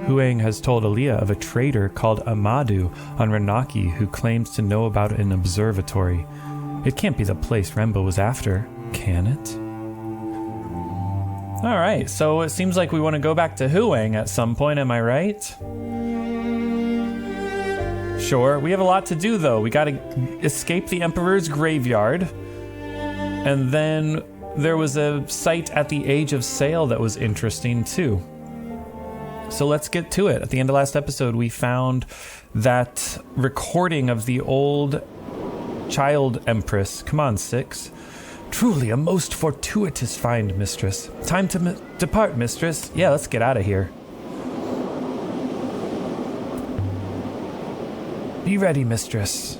Huang has told Aaliyah of a trader called Amadu on Renaki who claims to know about an observatory. It can't be the place Rembo was after, can it? Alright, so it seems like we want to go back to Huang at some point, am I right? Sure, we have a lot to do though. We gotta escape the Emperor's graveyard. And then there was a site at the Age of Sail that was interesting too. So let's get to it. At the end of last episode, we found that recording of the old child empress. Come on, Six. Truly a most fortuitous find, mistress. Time to depart, mistress. Yeah, let's get out of here. Be ready, mistress.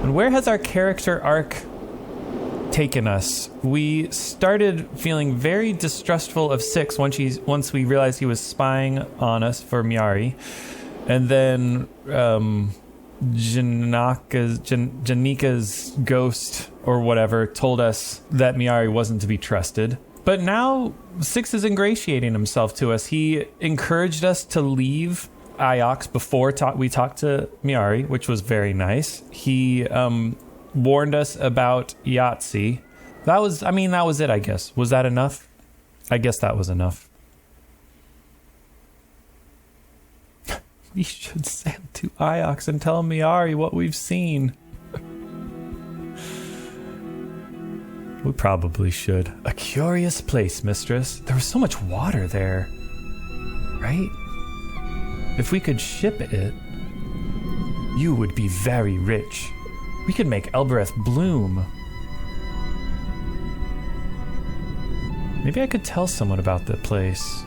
And where has our character arc taken us? We started feeling very distrustful of Six once we realized he was spying on us for Miari. And then Janika's ghost or whatever told us that Miari wasn't to be trusted. But now Six is ingratiating himself to us. He encouraged us to leave Iox before we talked to Miari, which was very nice. He warned us about Yahtzee. That was it, I guess. Was that enough? I guess that was enough. We should sail to Iox and tell Miari what we've seen. We probably should. A curious place, mistress. There was so much water there. Right? If we could ship it, you would be very rich. We could make Elbereth bloom. Maybe I could tell someone about the place.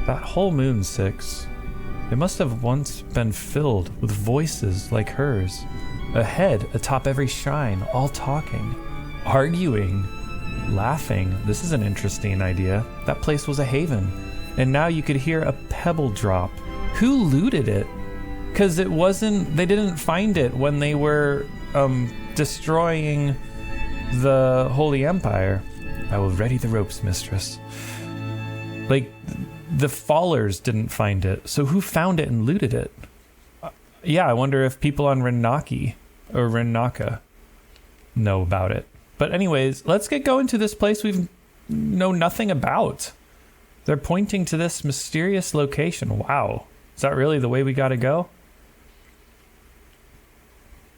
That whole moon, Six. It must have once been filled with voices like hers. A head atop every shrine, all talking, arguing, laughing. This is an interesting idea. That place was a haven. And now you could hear a pebble drop. Who looted it? Because they didn't find it when they were destroying the Holy Empire. I will ready the ropes, mistress. Like, the Fallers didn't find it, so who found it and looted it? Yeah, I wonder if people on Renaki or Renaka know about it. But anyways, let's get going to this place we know nothing about. They're pointing to this mysterious location. Wow. Is that really the way we gotta go?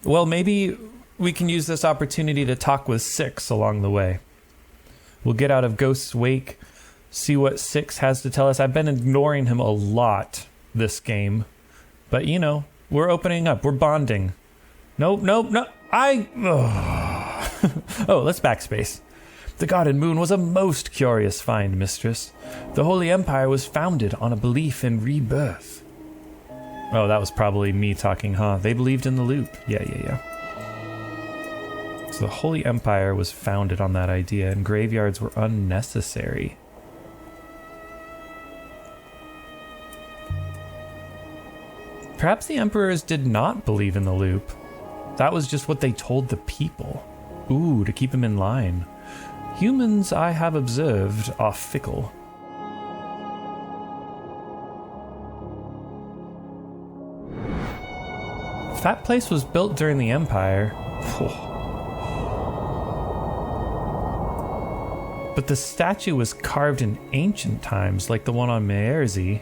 Well, maybe we can use this opportunity to talk with Six along the way. We'll get out of Ghost's wake, see what Six has to tell us. I've been ignoring him a lot this game. But, you know, we're opening up. We're bonding. Nope. Oh, let's backspace. The Garden Moon was a most curious find, mistress. The Holy Empire was founded on a belief in rebirth. Oh, that was probably me talking, huh? They believed in the loop. Yeah. So the Holy Empire was founded on that idea, and graveyards were unnecessary. Perhaps the emperors did not believe in the loop. That was just what they told the people. Ooh, to keep them in line. Humans, I have observed, are fickle. If that place was built during the Empire... But the statue was carved in ancient times, like the one on Meerzi.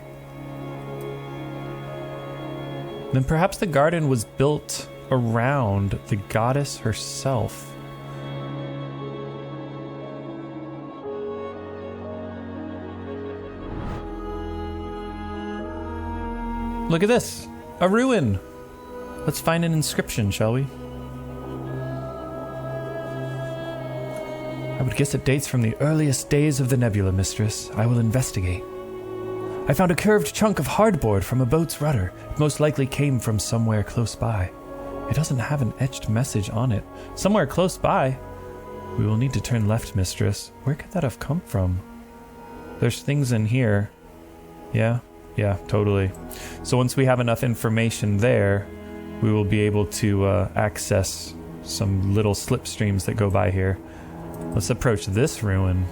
Then perhaps the garden was built around the goddess herself. Look at this, a ruin. Let's find an inscription, shall we? I would guess it dates from the earliest days of the nebula, mistress. I will investigate. I found a curved chunk of hardboard from a boat's rudder. It most likely came from somewhere close by. It doesn't have an etched message on it. Somewhere close by? We will need to turn left, mistress. Where could that have come from? There's things in here. Yeah, totally. So once we have enough information there, we will be able to access some little slipstreams that go by here. Let's approach this ruin.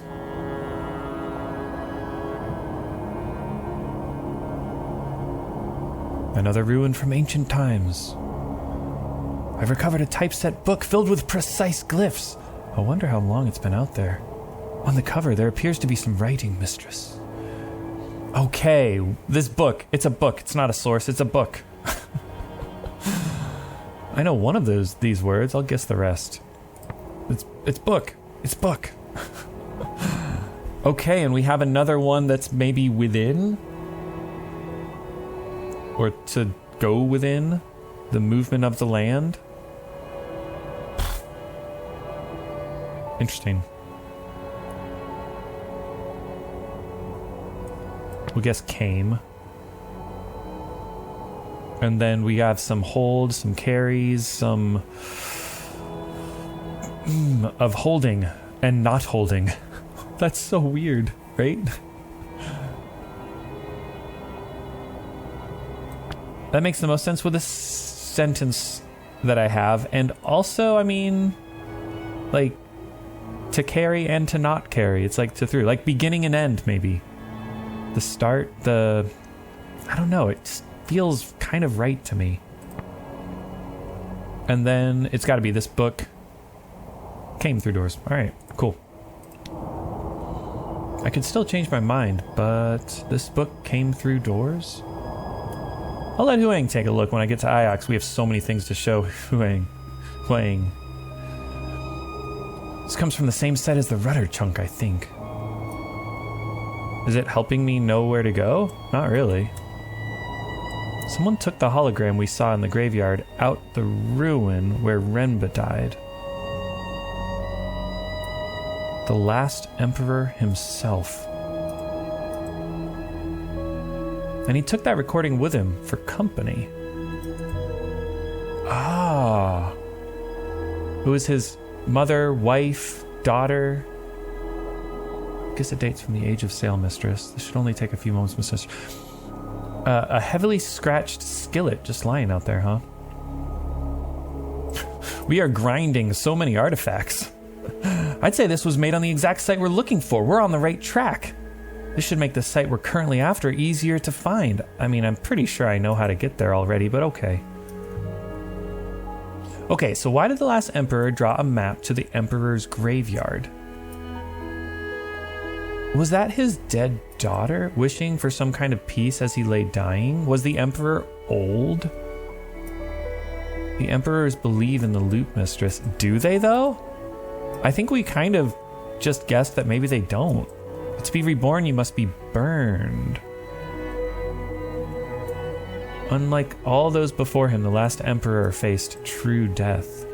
Another ruin from ancient times. I've recovered a typeset book filled with precise glyphs. I wonder how long it's been out there. On the cover, there appears to be some writing, mistress. Okay, this book. It's a book. It's not a source. It's a book. I know one of these words. I'll guess the rest. It's book. It's book. Okay, and we have another one that's maybe within? Or to go within the movement of the land? Interesting. We'll guess came. And then we have some holds, some carries, some of holding and not holding. That's so weird, right? That makes the most sense with this sentence that I have. And also, I mean, like, to carry and to not carry. It's like to through. Like beginning and end, maybe. The start, I don't know. It just feels kind of right to me. And then it's got to be this book. Came through doors. All right, cool. I could still change my mind, but this book came through doors? I'll let Huang take a look when I get to Iox. We have so many things to show Huang. This comes from the same set as the rudder chunk, I think. Is it helping me know where to go? Not really. Someone took the hologram we saw in the graveyard out the ruin where Renba died. The last emperor himself. And he took that recording with him for company. Ah. Who is his mother, wife, daughter? I guess it dates from the age of Sail Mistress. This should only take a few moments, Mistress. A heavily scratched skillet just lying out there, huh? We are grinding so many artifacts. I'd say this was made on the exact site we're looking for. We're on the right track. This should make the site we're currently after easier to find. I mean, I'm pretty sure I know how to get there already, but okay. Okay, so why did the last emperor draw a map to the emperor's graveyard? Was that his dead daughter wishing for some kind of peace as he lay dying? Was the emperor old? The emperors believe in the loot mistress. Do they, though? I think we kind of just guessed that maybe they don't. To be reborn, you must be burned. Unlike all those before him, the last emperor faced true death.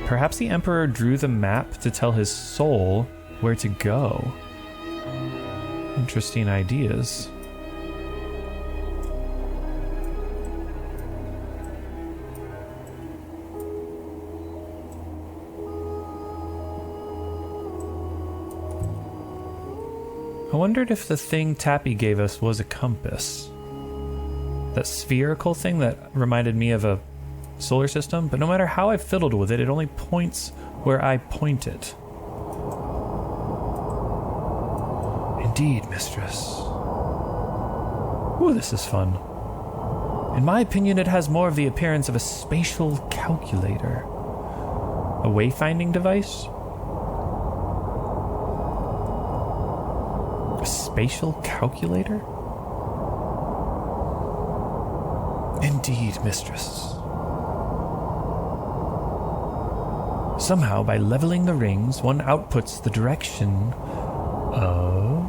Perhaps the emperor drew the map to tell his soul where to go. Interesting ideas. I wondered if the thing Tappy gave us was a compass. That spherical thing that reminded me of a solar system, but no matter how I fiddled with it, it only points where I point it. Indeed, mistress. Ooh, this is fun. In my opinion, it has more of the appearance of a spatial calculator. A wayfinding device? A spatial calculator? Indeed, mistress. Somehow, by leveling the rings, one outputs the direction of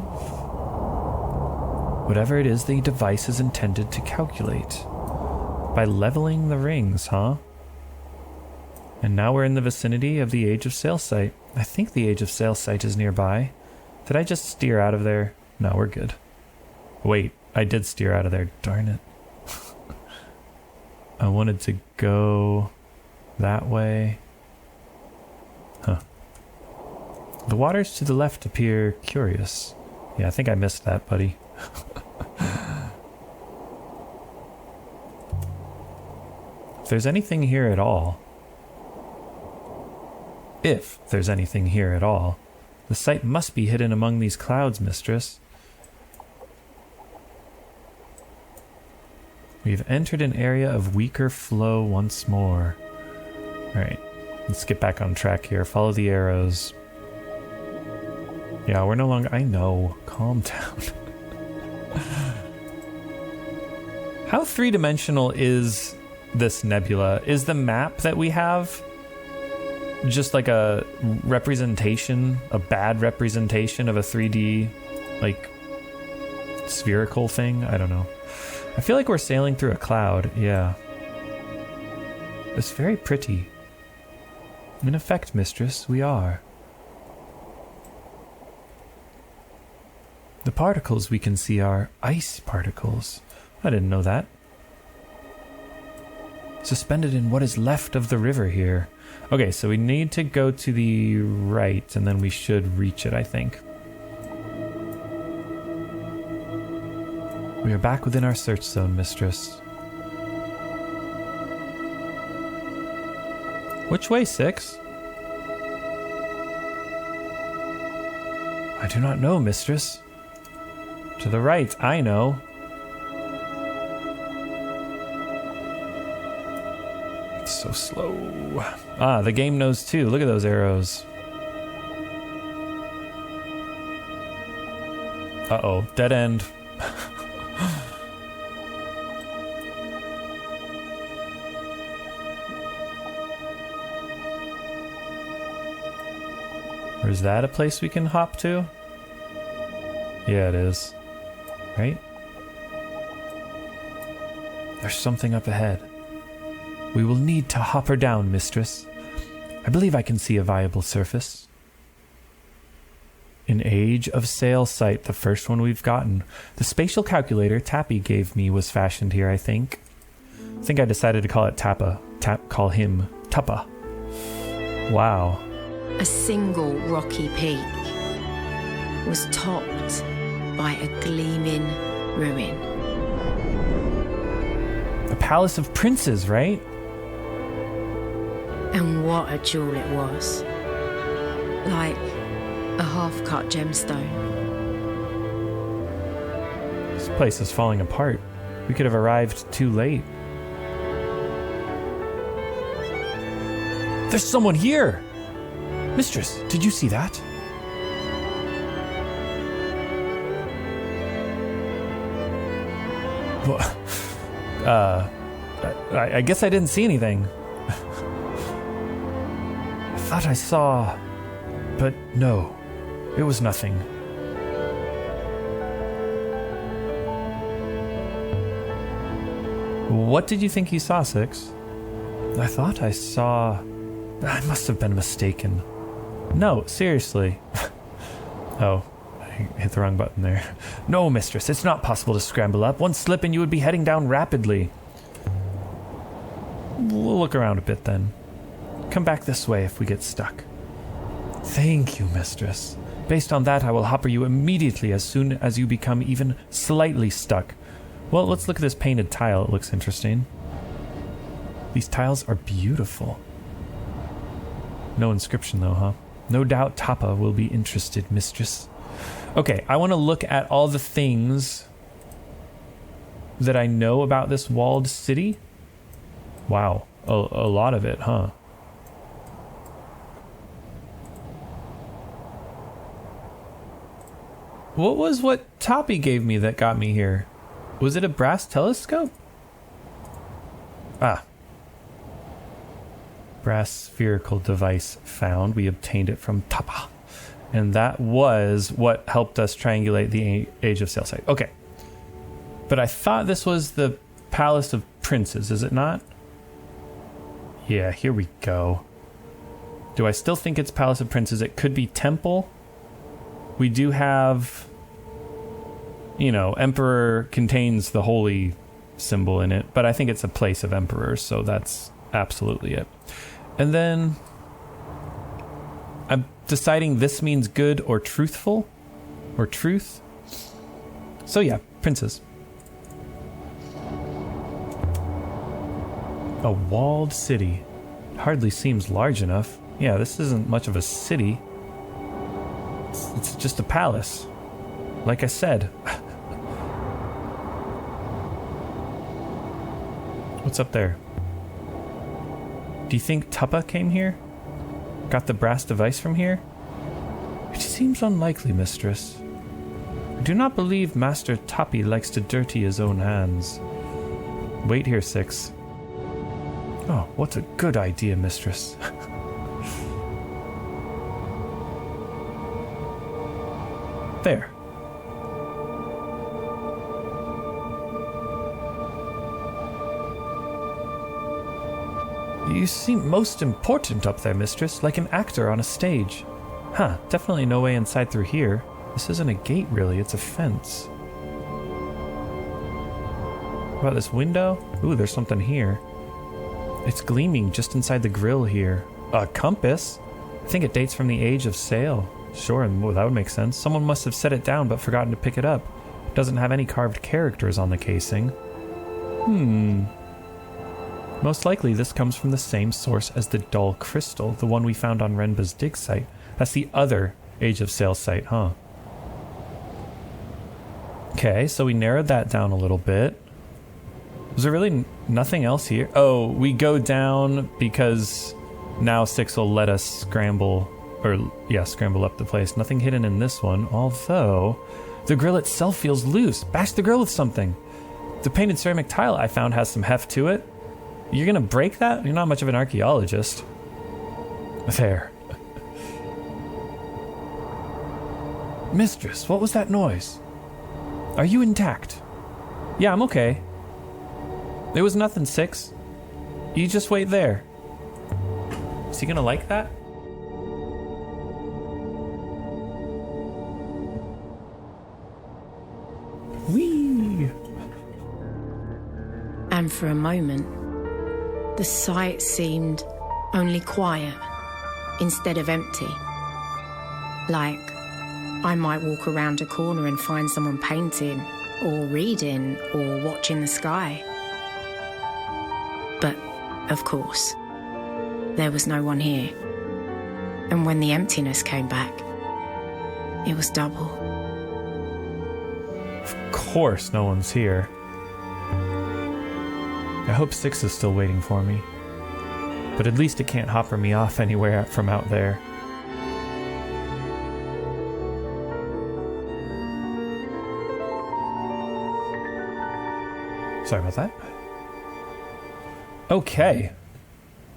whatever it is the device is intended to calculate. By leveling the rings, huh? And now we're in the vicinity of the Age of Sail site. I think the Age of Sail site is nearby. Did I just steer out of there? No, we're good. Wait, I did steer out of there. Darn it. I wanted to go that way. Huh. The waters to the left appear curious. Yeah, I think I missed that, buddy. If there's anything here at all. If there's anything here at all. The site must be hidden among these clouds, mistress. We've entered an area of weaker flow once more. Alright, let's get back on track here. Follow the arrows. Yeah, we're no longer... I know. Calm down. How three-dimensional is this nebula? Is the map that we have just like a representation, a bad representation of a 3D, like, spherical thing? I don't know. I feel like we're sailing through a cloud, yeah. It's very pretty. In effect, mistress, we are. The particles we can see are ice particles. I didn't know that. Suspended in what is left of the river here. Okay, so we need to go to the right, and then we should reach it, I think. We are back within our search zone, mistress. Which way, Six? I do not know, mistress. To the right, I know. It's so slow. Ah, the game knows too. Look at those arrows. Uh-oh, dead end. Or is that a place we can hop to? Yeah, it is. Right? There's something up ahead. We will need to hop her down, mistress. I believe I can see a viable surface. An Age of Sail site, the first one we've gotten. The spatial calculator Tappy gave me was fashioned here, I think. I think I decided to call it Tappa. Call him Tuppa. Wow. A single rocky peak was topped by a gleaming ruin. A palace of princes, right? And what a jewel it was. Like a half-cut gemstone. This place is falling apart. We could have arrived too late. There's someone here! Mistress, did you see that? Well, I guess I didn't see anything. I thought I saw... But no, it was nothing. What did you think you saw, Six? I thought I saw... I must have been mistaken. No, seriously. Oh, I hit the wrong button there. No, mistress, it's not possible to scramble up. One slip and you would be heading down rapidly. We'll look around a bit then. Come back this way if we get stuck. Thank you, mistress. Based on that, I will hopper you immediately as soon as you become even slightly stuck. Well, let's look at this painted tile. It looks interesting. These tiles are beautiful. No inscription though, huh? No doubt Tappa will be interested, mistress. Okay, I want to look at all the things that I know about this walled city. Wow, a lot of it, huh? What Toppy gave me that got me here? Was it a brass telescope? Ah. Brass spherical device found. We obtained it from Tappa. And that was what helped us triangulate the Age of Sail site. Okay. But I thought this was the Palace of Princes, is it not? Yeah, here we go. Do I still think it's Palace of Princes? It could be Temple. We do have, you know, Emperor contains the holy symbol in it, but I think it's a place of emperors, so that's absolutely it. And then I'm deciding this means good or truthful or truth. So yeah, princes. A walled city. Hardly seems large enough. Yeah, this isn't much of a city. It's just a palace. Like I said. What's up there? Do you think Tuppa came here? Got the brass device from here? It seems unlikely, mistress. I do not believe Master Tapi likes to dirty his own hands. Wait here, Six. Oh, what a good idea, mistress. There. You seem most important up there, mistress, like an actor on a stage. Huh, definitely no way inside through here. This isn't a gate, really, it's a fence. What about this window? Ooh, there's something here. It's gleaming just inside the grill here. A compass? I think it dates from the age of sail. Sure, well, that would make sense. Someone must have set it down but forgotten to pick it up. It doesn't have any carved characters on the casing. Most likely this comes from the same source as the dull crystal, the one we found on Renba's dig site. That's the other Age of Sail site, huh? Okay, so we narrowed that down a little bit. Was there really nothing else here? Oh, we go down because now Six will let us scramble up the place. Nothing hidden in this one, although the grill itself feels loose. Bash the grill with something. The painted ceramic tile I found has some heft to it. You're gonna break that? You're not much of an archaeologist. There. Mistress, what was that noise? Are you intact? Yeah, I'm okay. There was nothing, Six. You just wait there. Is he gonna like that? Whee! And for a moment, the sight seemed only quiet instead of empty. Like I might walk around a corner and find someone painting or reading or watching the sky. But, of course, there was no one here. And when the emptiness came back, it was double. Of course no one's here. I hope Six is still waiting for me. But at least it can't hopper me off anywhere from out there. Sorry about that. Okay.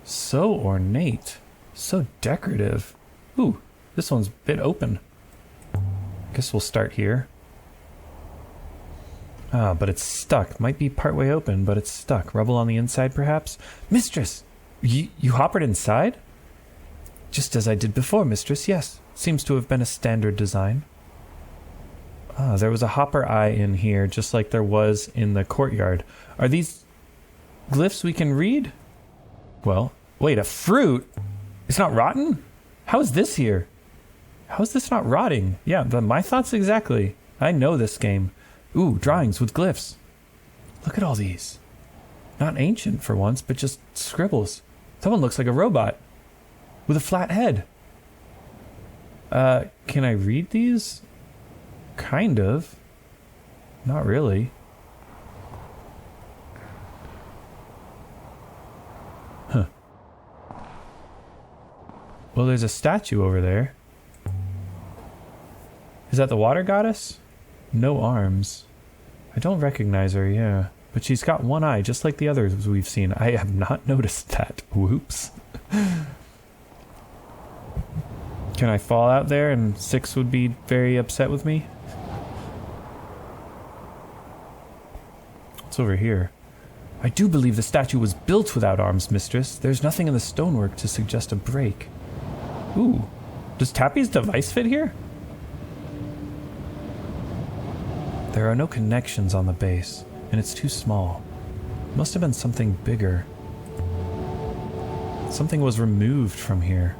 So ornate. So decorative. Ooh, this one's a bit open. Guess we'll start here. Ah, but it's stuck. Might be partway open, but it's stuck. Rubble on the inside, perhaps? Mistress! You hoppered inside? Just as I did before, mistress, yes. Seems to have been a standard design. Ah, there was a hopper eye in here, just like there was in the courtyard. Are these glyphs we can read? Well, wait, a fruit? It's not rotten? How is this here? How is this not rotting? Yeah, my thoughts exactly. I know this game. Ooh, drawings with glyphs. Look at all these. Not ancient for once, but just scribbles. Someone looks like a robot with a flat head. Can I read these? Kind of. Not really. Huh. Well, there's a statue over there. Is that the water goddess? No arms. I don't recognize her, yeah. But she's got one eye, just like the others we've seen. I have not noticed that. Whoops. Can I fall out there and Six would be very upset with me? What's over here? I do believe the statue was built without arms, mistress. There's nothing in the stonework to suggest a break. Ooh. Does Tappy's device fit here? There are no connections on the base, and it's too small. It must have been something bigger. Something was removed from here.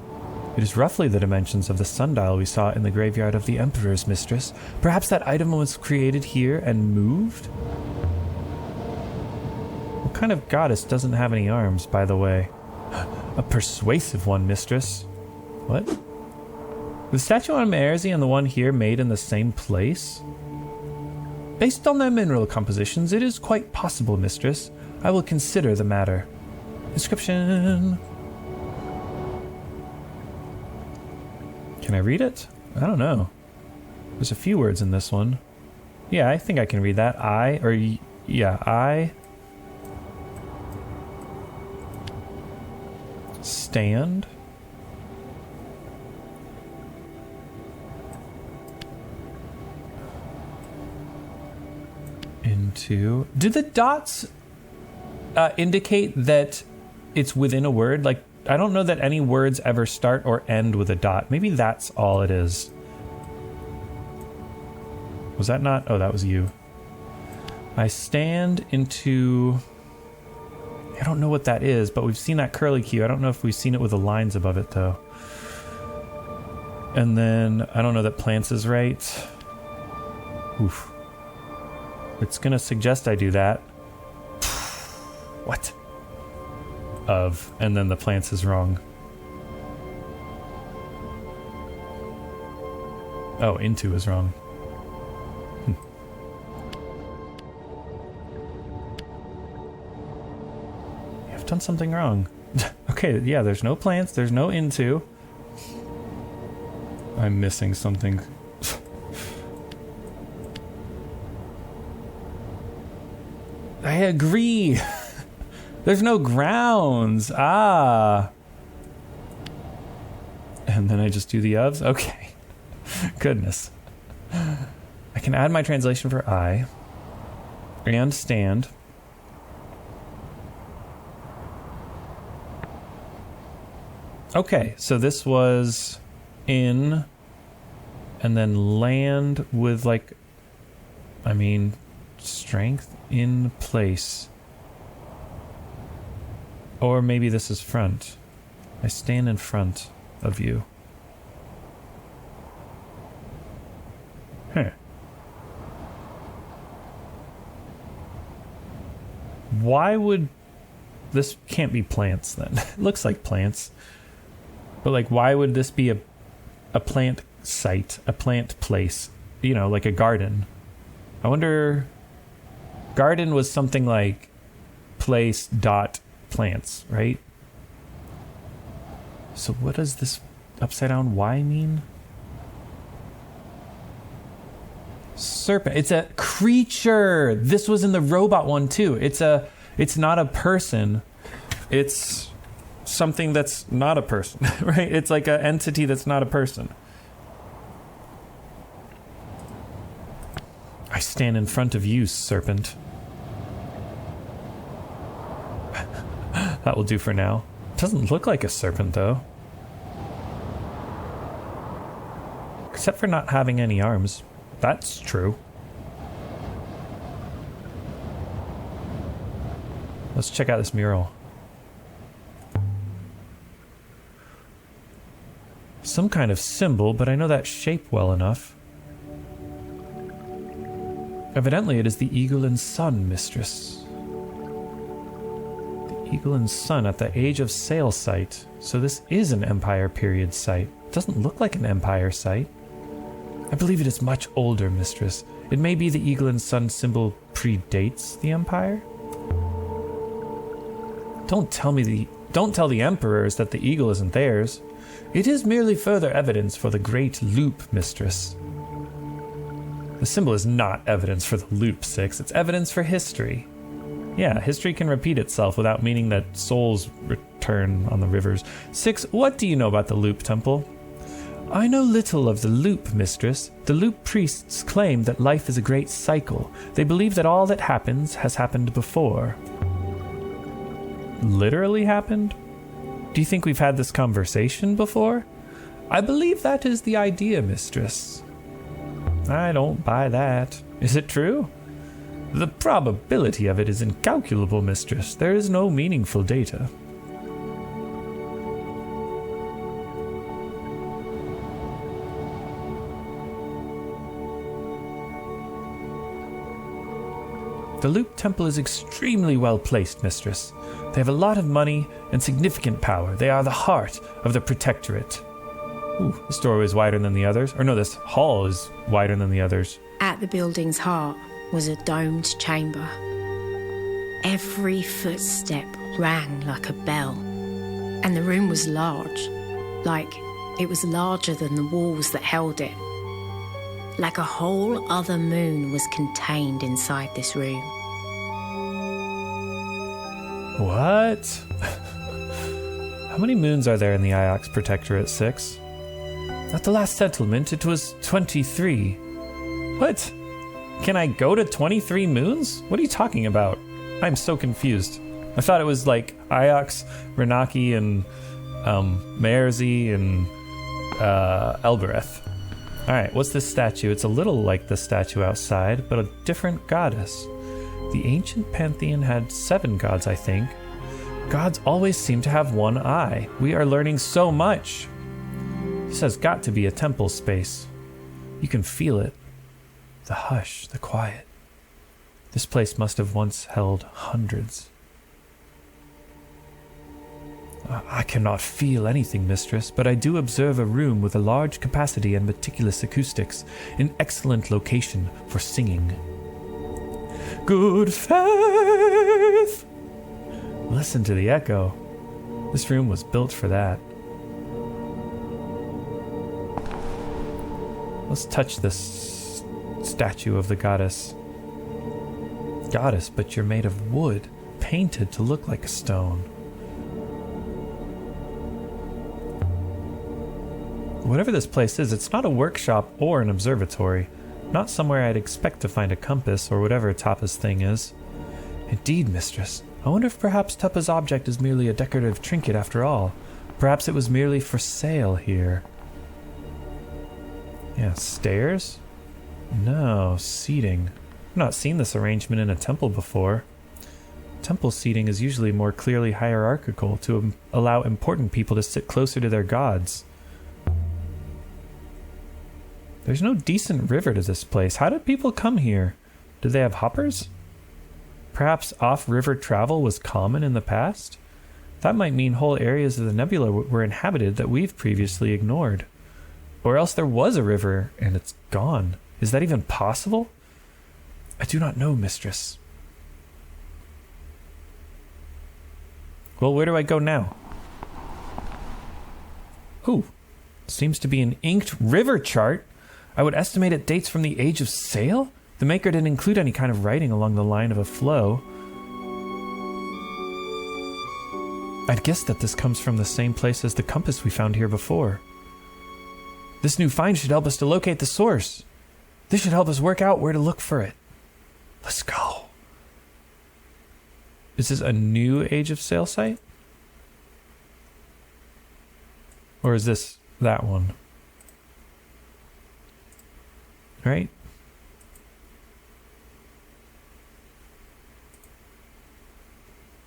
It is roughly the dimensions of the sundial we saw in the graveyard of the Emperor's mistress. Perhaps that item was created here and moved? What kind of goddess doesn't have any arms, by the way? A persuasive one, mistress. What? The statue on Meerzi and the one here made in the same place? Based on their mineral compositions, it is quite possible, mistress. I will consider the matter. Inscription. Can I read it? I don't know. There's a few words in this one. Yeah, I think I can read that. I stand into... Do the dots indicate that it's within a word? Like, I don't know that any words ever start or end with a dot. Maybe that's all it is. Was that not? Oh, that was you. I stand into... I don't know what that is, but we've seen that curly Q. I don't know if we've seen it with the lines above it, though. And then, I don't know that plants is right. Oof. It's going to suggest I do that. What? Of, and then the plants is wrong. Oh, into is wrong. I've done something wrong. Okay, yeah, there's no plants, there's no into. I'm missing something. I agree. There's no grounds. Ah. And then I just do the ofs? Okay. Goodness. I can add my translation for I. And stand. Okay, so this was in, and then land with, like, I mean, strength in place. Or maybe this is front. I stand in front of you. Huh. Why would... This can't be plants, then. It looks like plants. But, like, why would this be a plant site, a plant place? You know, like a garden. I wonder... Garden was something like place dot plants, right? So what does this upside down Y mean? Serpent. It's a creature. This was in the robot one too. It's not a person. It's something that's not a person, right? It's like an entity that's not a person. I stand in front of you, serpent. That will do for now. Doesn't look like a serpent, though. Except for not having any arms. That's true. Let's check out this mural. Some kind of symbol, but I know that shape well enough. Evidently it is the eagle and sun, mistress. The eagle and sun at the age of sail site. So this is an Empire period site. It doesn't look like an Empire site. I believe it is much older, mistress. It may be the eagle and sun symbol predates the Empire? Don't tell the emperors that the eagle isn't theirs. It is merely further evidence for the great loop, mistress. The symbol is not evidence for the loop, 6. It's evidence for history. Yeah, history can repeat itself without meaning that souls return on the rivers. 6, what do you know about the loop temple? I know little of the loop, mistress. The loop priests claim that life is a great cycle. They believe that all that happens has happened before. Literally happened? Do you think we've had this conversation before? I believe that is the idea, mistress. I don't buy that. Is it true? The probability of it is incalculable, mistress. There is no meaningful data. The Loop Temple is extremely well placed, mistress. They have a lot of money and significant power. They are the heart of the Protectorate. Ooh, this doorway is wider than the others. Or no, this hall is wider than the others. At the building's heart was a domed chamber. Every footstep rang like a bell, and the room was large, like it was larger than the walls that held it. Like a whole other moon was contained inside this room. What? How many moons are there in the Iox Protectorate? 6? At the last settlement, it was 23. What? Can I go to 23 moons? What are you talking about? I'm so confused. I thought it was like Iox, Renaki, and Maerzi, and Elbereth. Alright, what's this statue? It's a little like the statue outside, but a different goddess. The ancient pantheon had 7 gods, I think. Gods always seem to have one eye. We are learning so much. This has got to be a temple space. You can feel it. The hush, the quiet. This place must have once held hundreds. I cannot feel anything, mistress, but I do observe a room with a large capacity and meticulous acoustics, an excellent location for singing. Good faith! Listen to the echo. This room was built for that. Let's touch this statue of the goddess. Goddess, but you're made of wood, painted to look like a stone. Whatever this place is, it's not a workshop or an observatory. Not somewhere I'd expect to find a compass or whatever Tappa's thing is. Indeed, mistress. I wonder if perhaps Tappa's object is merely a decorative trinket after all. Perhaps it was merely for sale here. Yeah, stairs? No, seating. I've not seen this arrangement in a temple before. Temple seating is usually more clearly hierarchical to allow important people to sit closer to their gods. There's no decent river to this place. How did people come here? Did they have hoppers? Perhaps off-river travel was common in the past? That might mean whole areas of the nebula were inhabited that we've previously ignored. Or else there was a river and it's gone. Is that even possible? I do not know, mistress. Well, where do I go now? Ooh, seems to be an inked river chart. I would estimate it dates from the age of sail? The maker didn't include any kind of writing along the line of a flow. I'd guess that this comes from the same place as the compass we found here before. This new find should help us to locate the source. This should help us work out where to look for it. Let's go. Is this a new Age of Sail site? Or is this that one? Right?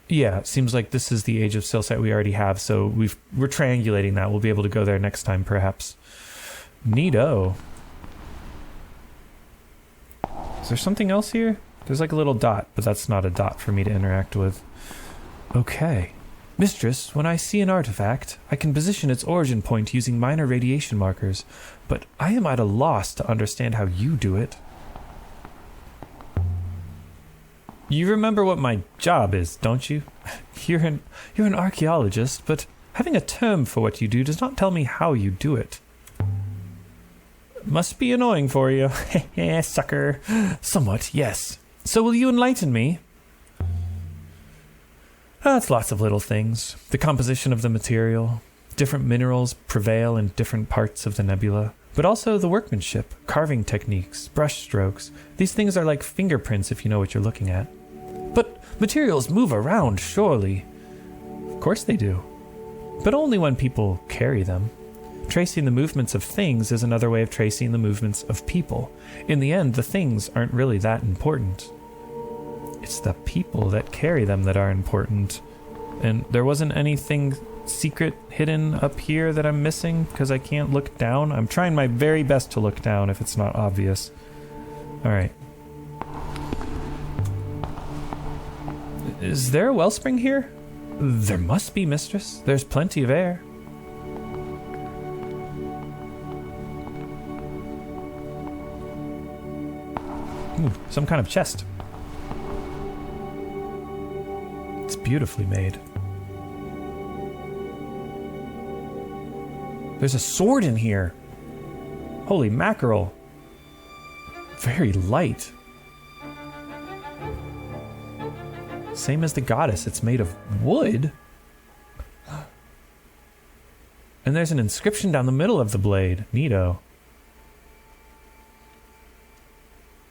Yeah, it seems like this is the Age of Sail site we already have, so we're triangulating that. We'll be able to go there next time, perhaps. Neato. Is there something else here? There's like a little dot, but that's not a dot for me to interact with. Okay. Mistress, when I see an artifact, I can position its origin point using minor radiation markers, but I am at a loss to understand how you do it. You remember what my job is, don't you? You're an archaeologist, but having a term for what you do does not tell me how you do it. Must be annoying for you. Heh, sucker. Somewhat, yes. So will you enlighten me? It's lots of little things. The composition of the material. Different minerals prevail in different parts of the nebula. But also the workmanship, carving techniques, brush strokes. These things are like fingerprints if you know what you're looking at. But materials move around, surely. Of course they do. But only when people carry them. Tracing the movements of things is another way of tracing the movements of people. In the end, the things aren't really that important. It's the people that carry them that are important. And there wasn't anything secret hidden up here that I'm missing because I can't look down. I'm trying my very best to look down if it's not obvious. Alright. Is there a wellspring here? There must be, mistress. There's plenty of air. Ooh, some kind of chest. It's beautifully made. There's a sword in here. Holy mackerel. Very light. Same as the goddess, it's made of wood. And there's an inscription down the middle of the blade. Neato.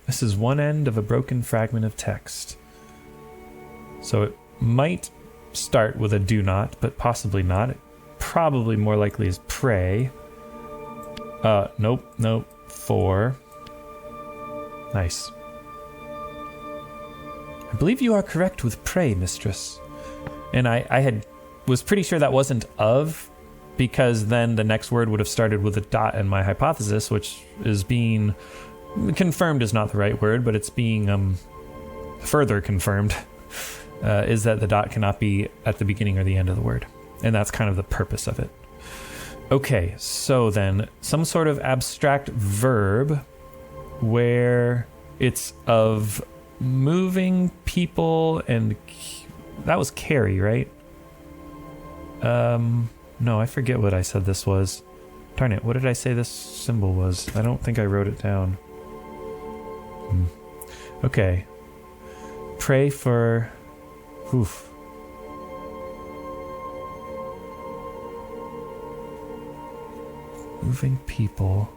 This is one end of a broken fragment of text. So it might start with a do not, but possibly not. It probably more likely is pray. Nope. For. Nice. I believe you are correct with pray, mistress. And I was pretty sure that wasn't of, because then the next word would have started with a dot in my hypothesis, which is being confirmed is not the right word, but it's being further confirmed, is that the dot cannot be at the beginning or the end of the word. And that's kind of the purpose of it. Okay, so then some sort of abstract verb where it's of moving people and that was carry, right? No, I forget what I said this was. Darn it, what did I say this symbol was? I don't think I wrote it down. Okay. Pray for... Oof. Moving people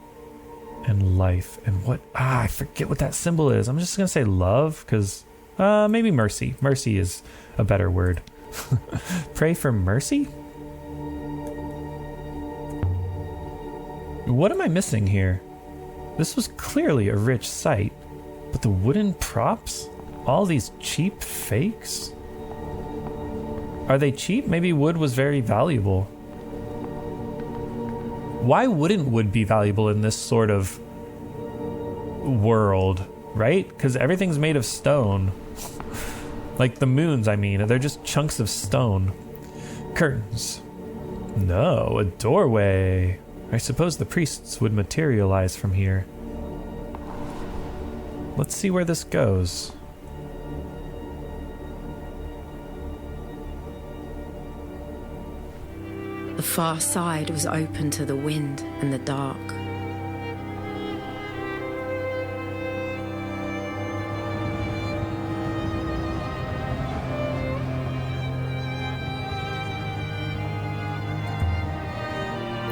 and life and what... I forget what that symbol is. I'm just going to say love, because... maybe mercy. Mercy is a better word. Pray for mercy? What am I missing here? This was clearly a rich site, but the wooden props? All these cheap fakes? Are they cheap? Maybe wood was very valuable. Why wouldn't wood be valuable in this sort of world, right? Because everything's made of stone. Like the moons, I mean. They're just chunks of stone. Curtains. No, a doorway. I suppose the priests would materialize from here. Let's see where this goes. The far side was open to the wind and the dark.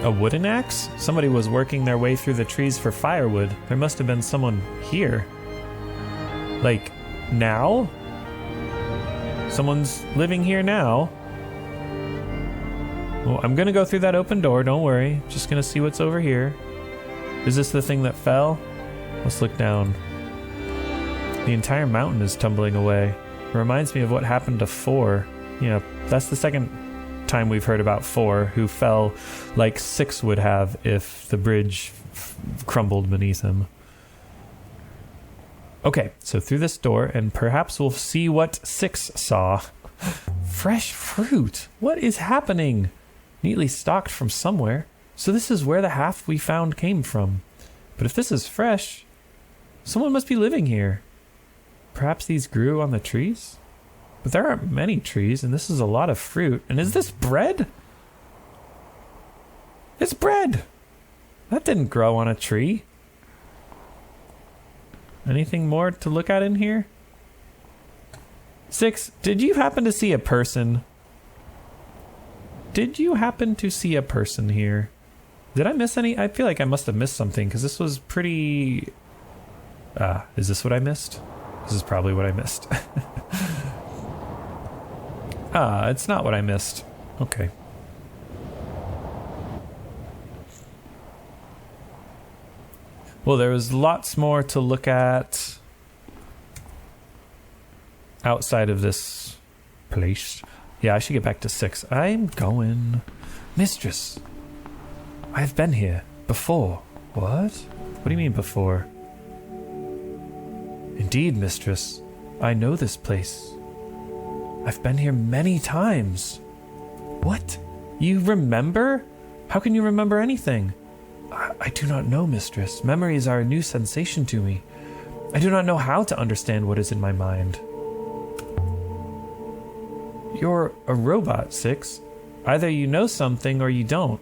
A wooden axe? Somebody was working their way through the trees for firewood. There must have been someone here. Like, now? Someone's living here now? Well, I'm gonna go through that open door, don't worry. Just gonna see what's over here. Is this the thing that fell? Let's look down. The entire mountain is tumbling away. It reminds me of what happened to Four. You know, that's the second time we've heard about Four, who fell like Six would have if the bridge crumbled beneath him. Okay, so through this door, and perhaps we'll see what Six saw. Fresh fruit! What is happening? Neatly stocked from somewhere. So this is where the half we found came from. But if this is fresh, someone must be living here. Perhaps these grew on the trees? But there aren't many trees, and this is a lot of fruit. And is this bread? It's bread! That didn't grow on a tree. Anything more to look at in here? Six, did you happen to see a person? Did you happen to see a person here? Did I miss any? I feel like I must have missed something, because this was pretty... is this what I missed? This is probably what I missed. It's not what I missed. Okay. Well, there was lots more to look at outside of this place. Yeah, I should get back to Six. I'm going. Mistress, I've been here before. What? What do you mean before? Indeed, mistress. I know this place. I've been here many times. What? You remember? How can you remember anything? I do not know, mistress. Memories are a new sensation to me. I do not know how to understand what is in my mind. You're a robot, Six. Either you know something or you don't.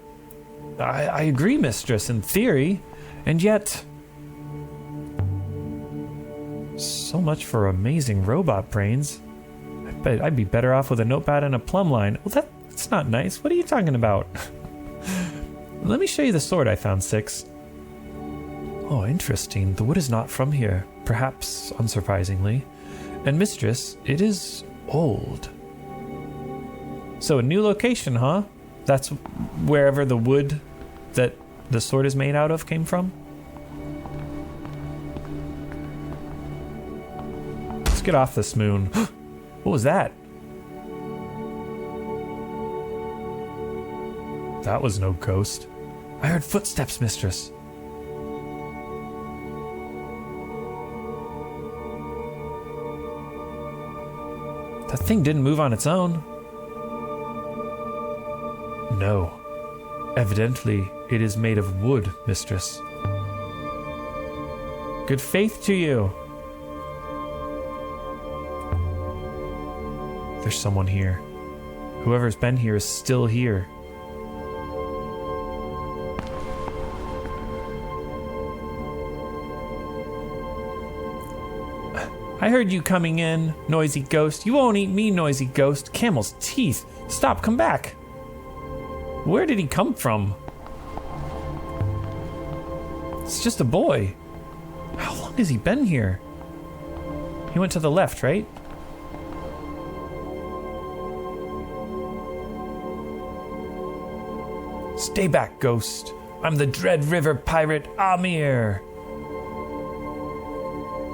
I agree, mistress, in theory, and yet... So much for amazing robot brains. I bet I'd be better off with a notepad and a plumb line. Well, that's not nice. What are you talking about? Let me show you the sword I found, Six. Oh, interesting. The wood is not from here, perhaps unsurprisingly. And mistress, it is old. So a new location, huh? That's wherever the wood that the sword is made out of came from? Let's get off this moon. What was that? That was no ghost. I heard footsteps, mistress. That thing didn't move on its own. No. Evidently, it is made of wood, mistress. Good faith to you. There's someone here. Whoever's been here is still here. I heard you coming in, noisy ghost. You won't eat me, noisy ghost. Camel's teeth. Stop, come back. Where did he come from? It's just a boy. How long has he been here? He went to the left, right? Stay back, ghost. I'm the Dread River pirate Aamir.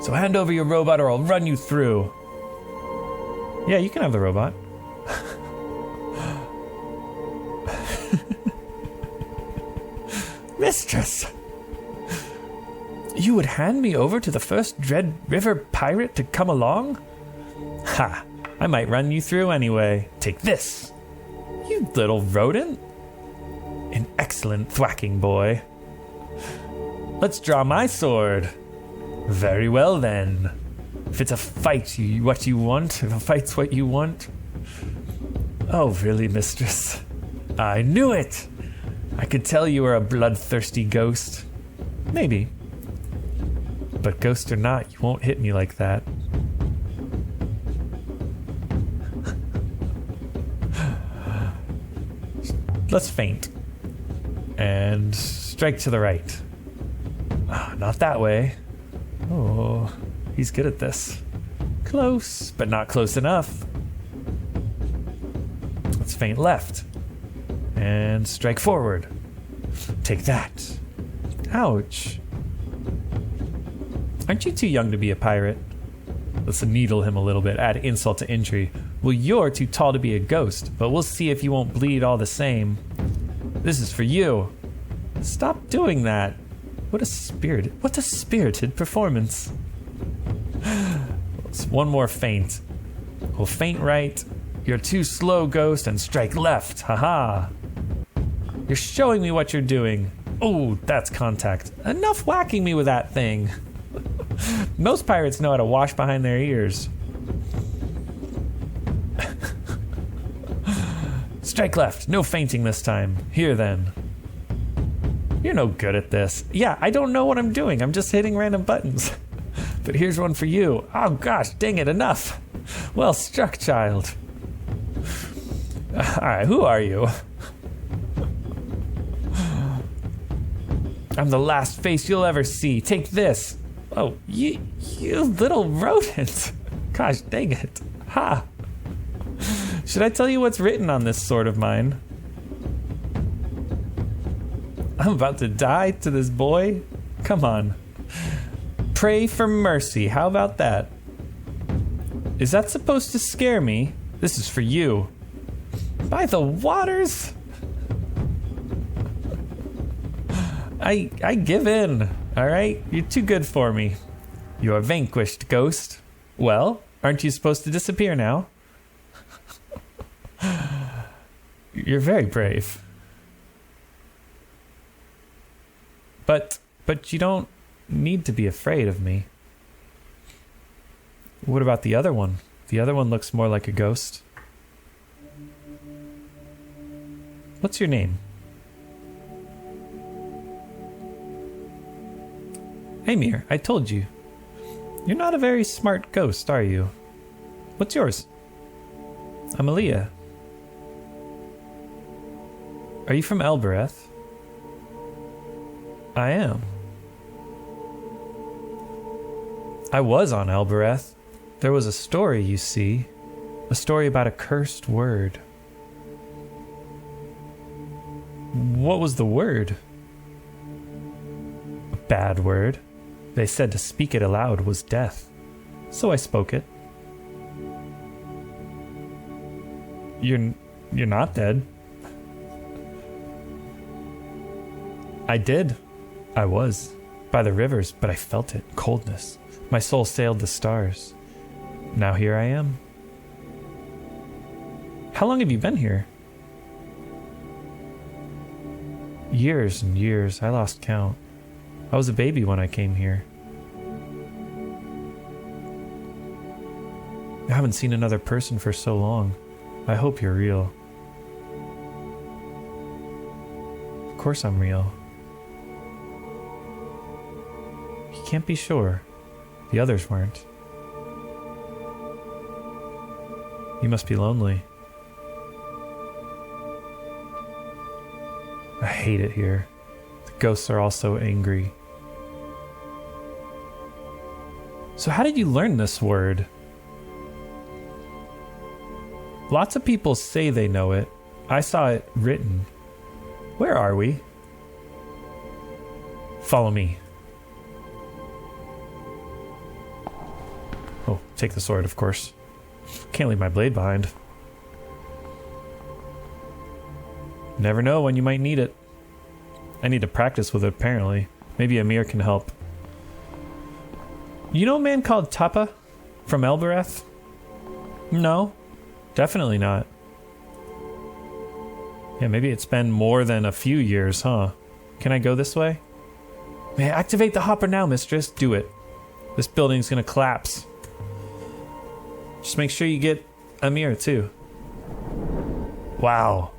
So hand over your robot or I'll run you through. Yeah, you can have the robot. Mistress! You would hand me over to the first Dread River pirate to come along? Ha! I might run you through anyway. Take this! You little rodent! An excellent thwacking boy. Let's draw my sword. Very well then. If it's a fight what you want, if a fight's what you want. Oh really, mistress? I knew it! I could tell you were a bloodthirsty ghost. Maybe. But ghost or not, you won't hit me like that. Let's feint. And strike to the right. Oh, not that way. Oh, he's good at this. Close, but not close enough. Let's feint left. And strike forward. Take that. Ouch. Aren't you too young to be a pirate? Let's needle him a little bit, add insult to injury. Well, you're too tall to be a ghost, but we'll see if you won't bleed all the same. This is for you. Stop doing that. What a spirited performance. It's one more feint. We'll feint right. You're too slow, ghost, and strike left. Haha. You're showing me what you're doing. Oh, that's contact. Enough whacking me with that thing. Most pirates know how to wash behind their ears. Strike left. No feinting this time. Here then. You're no good at this. Yeah, I don't know what I'm doing. I'm just hitting random buttons. But here's one for you. Oh gosh, dang it, enough. Well struck, child. Alright, who are you? I'm the last face you'll ever see. Take this. Oh, you little rodent. Gosh, dang it. Ha. Should I tell you what's written on this sword of mine? I'm about to die to this boy. Come on. Pray for mercy. How about that? Is that supposed to scare me? This is for you. By the waters? I give in, all right? You're too good for me. You're vanquished, ghost. Well, aren't you supposed to disappear now? You're very brave. But you don't need to be afraid of me. What about the other one? The other one looks more like a ghost. What's your name? Aamir, I told you. You're not a very smart ghost, are you? What's yours? Amelia. Are you from Elbereth? I am. I was on Elbereth. There was a story, you see. A story about a cursed word. What was the word? A bad word. They said to speak it aloud was death. So I spoke it. You're not dead. I did. I was. By the rivers, but I felt it. Coldness. My soul sailed the stars. Now here I am. How long have you been here? Years and years. I lost count. I was a baby when I came here. I haven't seen another person for so long. I hope you're real. Of course I'm real. You can't be sure. The others weren't. You must be lonely. I hate it here. The ghosts are all so angry. So how did you learn this word? Lots of people say they know it. I saw it written. Where are we? Follow me. Oh, take the sword, of course. Can't leave my blade behind. Never know when you might need it. I need to practice with it, apparently. Maybe Aamir can help. You know a man called Tapa from Elbereth? No, definitely not. Yeah, maybe it's been more than a few years, huh? Can I go this way? May I activate the hopper now, mistress? Do it. This building's gonna collapse. Just make sure you get Aamir, too. Wow.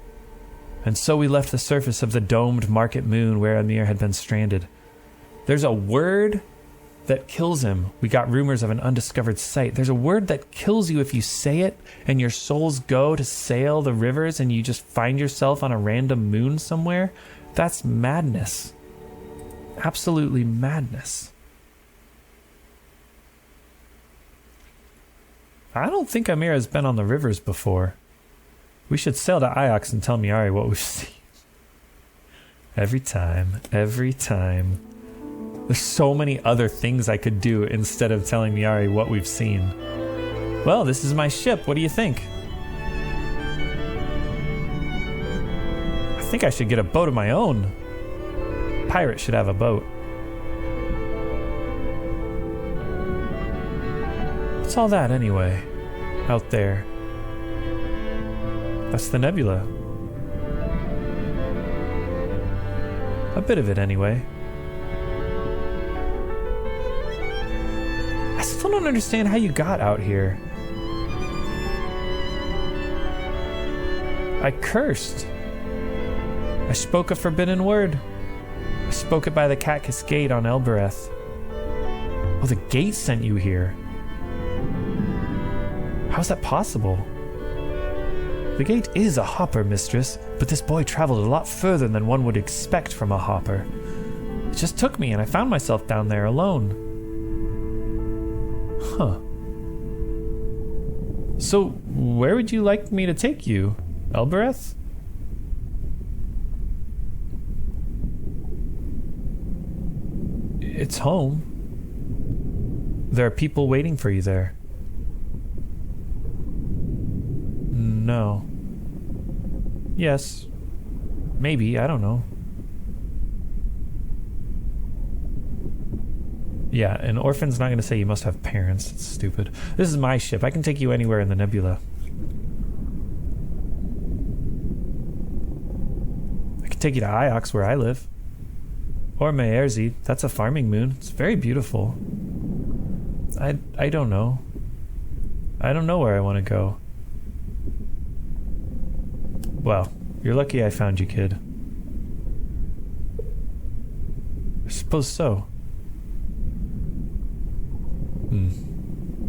And so we left the surface of the domed market moon where Aamir had been stranded. There's a word that kills him. We got rumors of an undiscovered site. There's a word that kills you if you say it and your souls go to sail the rivers and you just find yourself on a random moon somewhere. That's madness. Absolutely madness. I don't think Aamir has been on the rivers before. We should sail to Iox and tell Miari what we've seen. Every time. There's so many other things I could do instead of telling Miari what we've seen. Well, this is my ship. What do you think? I think I should get a boat of my own. Pirate should have a boat. What's all that anyway? Out there. That's the nebula. A bit of it anyway. I still don't understand how you got out here. I cursed. I spoke a forbidden word. I spoke it by the Cat Cascade on Elbereth. Oh, the gate sent you here. How's that possible? The gate is a hopper, mistress, but this boy traveled a lot further than one would expect from a hopper. It just took me and I found myself down there alone. Huh. So, where would you like me to take you? Elbereth? It's home. There are people waiting for you there. No. Yes. Maybe, I don't know. Yeah, an orphan's not going to say you must have parents. It's stupid. This is my ship. I can take you anywhere in the nebula. I can take you to Iox, where I live. Or Maerzi. That's a farming moon. It's very beautiful. I don't know. I don't know where I want to go. Well, you're lucky I found you, kid. I suppose so.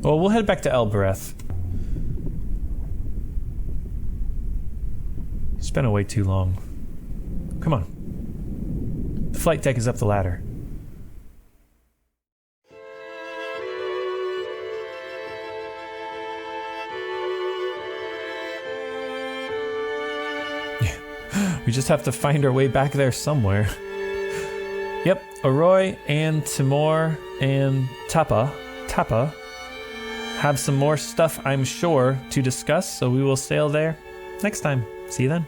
Well, we'll head back to Elbereth. It's been away too long. Come on. The flight deck is up the ladder. We just have to find our way back there somewhere. Yep, Arroy and Timor and Tapa have some more stuff, I'm sure, to discuss, so we will sail there next time. See you then.